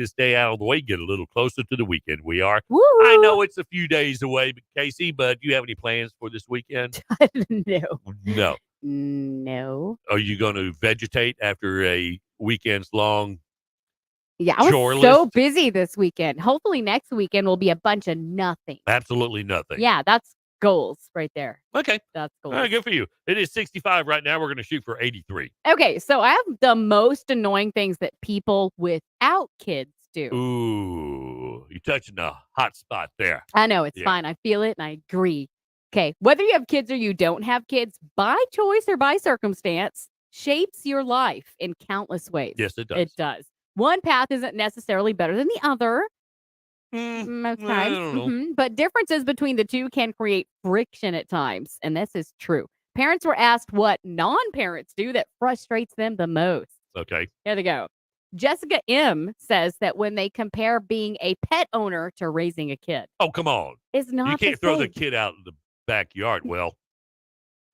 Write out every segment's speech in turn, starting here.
this day out of the way, get a little closer to the weekend. We are. Woo! I know it's a few days away, Casey, but do you have any plans for this weekend? No. No. Are you going to vegetate after a weekend's long Yeah, I chore was so list? busy this weekend. Hopefully next weekend will be a bunch of nothing. Absolutely nothing. Yeah, that's goals right there. Okay. That's All goals. right, good for you. It is 65 right now. We're going to shoot for 83. Okay, so I have the most annoying things that people without kids do. Ooh, you're touching a hot spot there. I know, it's fine. I feel it and I agree. Okay, whether you have kids or you don't have kids, by choice or by circumstance, shapes your life in countless ways. Yes, it does. It does. One path isn't necessarily better than the other. Most I times. don't know. But differences between the two can create friction at times. And this is true. Parents were asked what non-parents do that frustrates them the most. Okay. Here they go. Jessica M. says that when they compare being a pet owner to raising a kid. Oh, come on. It's not You can't the throw the same. kid out in the backyard. Well,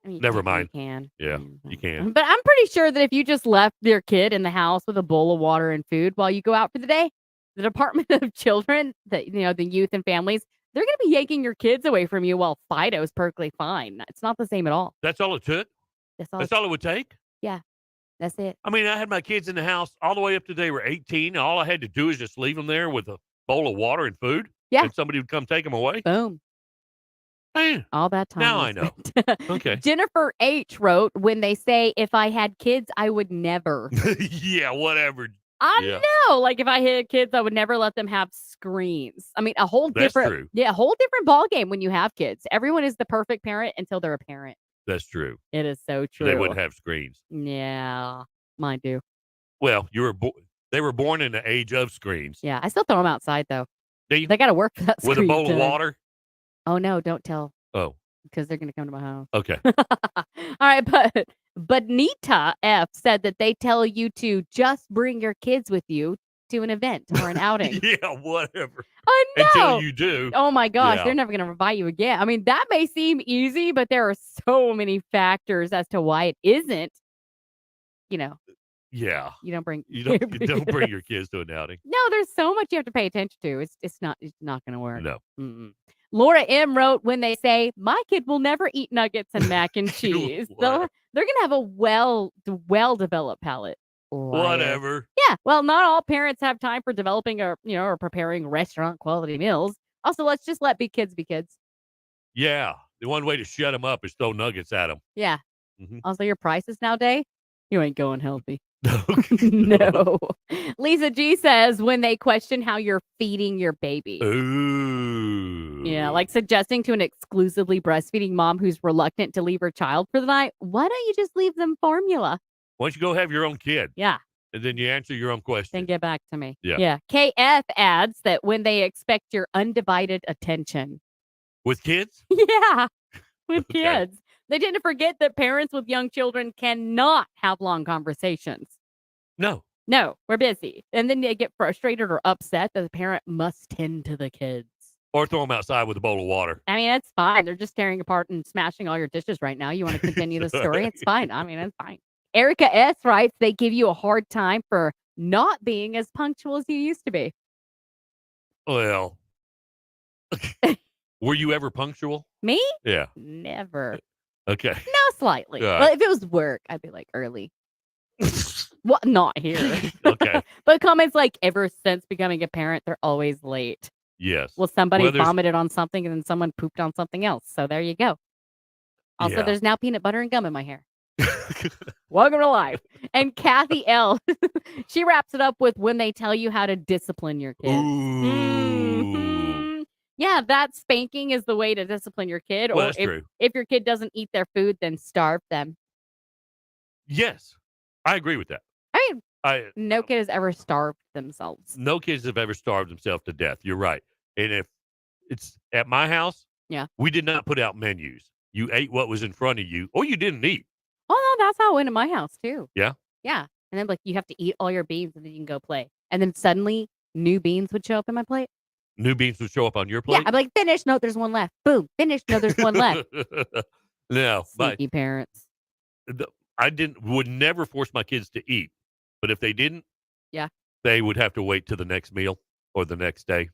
I mean, never mind. You can. Yeah, you can. But I'm pretty sure that if you just left your kid in the house with a bowl of water and food while you go out for the day, the Department of Children, the youth and families, they're going to be yanking your kids away from you while Fido's perfectly fine. It's not the same at all. That's all it took? That's all it would take? Yeah, that's it. I mean, I had my kids in the house all the way up to they were 18. All I had to do is just leave them there with a bowl of water and food. Yeah. And somebody would come take them away. Boom. Man, all that time. Now I know. Okay. Jennifer H. wrote, when they say, if I had kids, I would never. Yeah, whatever. I know. Like, if I had kids, I would never let them have screens. I mean, a whole different, true. Yeah, a whole different ballgame when you have kids. Everyone is the perfect parent until they're a parent. That's true. It is so true. They wouldn't have screens. Yeah, mine do. Well, they were born in the age of screens. Yeah, I still throw them outside, though. They got to work for that with a bowl of water? Oh, no, don't tell. Oh. Because they're going to come to my house. Okay. All right, but Nita F. said that they tell you to just bring your kids with you to an event or an outing. Yeah, whatever. I know. Until you do. Oh my gosh, Yeah. they're never going to invite you again. I mean, that may seem easy, but there are so many factors as to why it isn't. You know. Yeah. You don't bring you don't bring your kids to an outing. No, there's so much you have to pay attention to. It's not going to work. No. Mm-mm. Laura M. wrote, when they say, my kid will never eat nuggets and mac and cheese, they're going to have a well-developed palate. Whatever. Yeah. Well, not all parents have time for developing or preparing restaurant quality meals. Also, let's just let kids be kids. Yeah. The one way to shut them up is throw nuggets at them. Yeah. Mm-hmm. Also, your prices nowadays, you ain't going healthy. No. Lisa G says, when they question how you're feeding your baby. Ooh. Yeah, like suggesting to an exclusively breastfeeding mom who's reluctant to leave her child for the night, why don't you just leave them formula? Why don't you go have your own kid? Yeah. And then you answer your own question. Then get back to me. Yeah. Yeah. KF adds that when they expect your undivided attention. With kids? Yeah. With kids. They tend to forget that parents with young children cannot have long conversations. No, we're busy. And then they get frustrated or upset that the parent must tend to the kids. Or throw them outside with a bowl of water. I mean, it's fine. They're just tearing apart and smashing all your dishes right now. You want to continue the story? It's fine. I mean, it's fine. Erica S. writes, they give you a hard time for not being as punctual as you used to be. Well, were you ever punctual? Me? Yeah. Never. Okay. No, slightly. Well, if it was work, I'd be like early. Well, not here. Okay. But comments like, ever since becoming a parent, they're always late. Yes. Well, somebody vomited on something and then someone pooped on something else. So there you go. Also, there's now peanut butter and gum in my hair. Welcome to life. And Kathy L. she wraps it up with when they tell you how to discipline your kids. Mm-hmm. Yeah, that spanking is the way to discipline your kid. Well, or that's true. If your kid doesn't eat their food, then starve them. Yes, I agree with that. I mean, no kid has ever starved themselves. No kids have ever starved themselves to death. You're right. And if it's at my house, we did not put out menus. You ate what was in front of you, or you didn't eat. Oh, no, that's how it went in my house, too. Yeah? Yeah. And then, you have to eat all your beans, and then you can go play. And then suddenly, new beans would show up in my plate. New beans would show up on your plate? Yeah, I'm like, finish. No, there's one left. Boom. Finish. No, there's one left. No. Sneaky parents. I would never force my kids to eat. But if they didn't, they would have to wait till the next meal or the next day.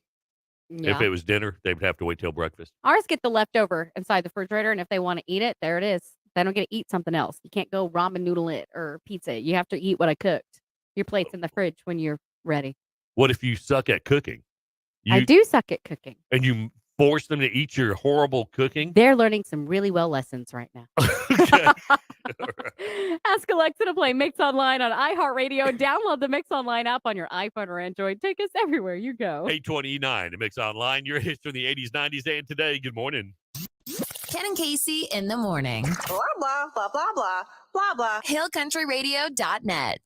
Yeah. If it was dinner, they would have to wait till breakfast. Ours get the leftover inside the refrigerator, and if they want to eat it, there it is. They don't get to eat something else. You can't go ramen noodle it or pizza. You have to eat what I cooked. Your plate's in the fridge when you're ready. What if you suck at cooking? I do suck at cooking. And you force them to eat your horrible cooking? They're learning some really well lessons right now. Ask Alexa to play Mix Online on iHeartRadio. Download the Mix Online app on your iPhone or Android. Take us everywhere you go. 829 to Mix Online. Your hits from the 80s, 90s, and today. Good morning. Ken and Casey in the morning. Blah, blah, blah, blah, blah, blah, blah. HillCountryRadio.net.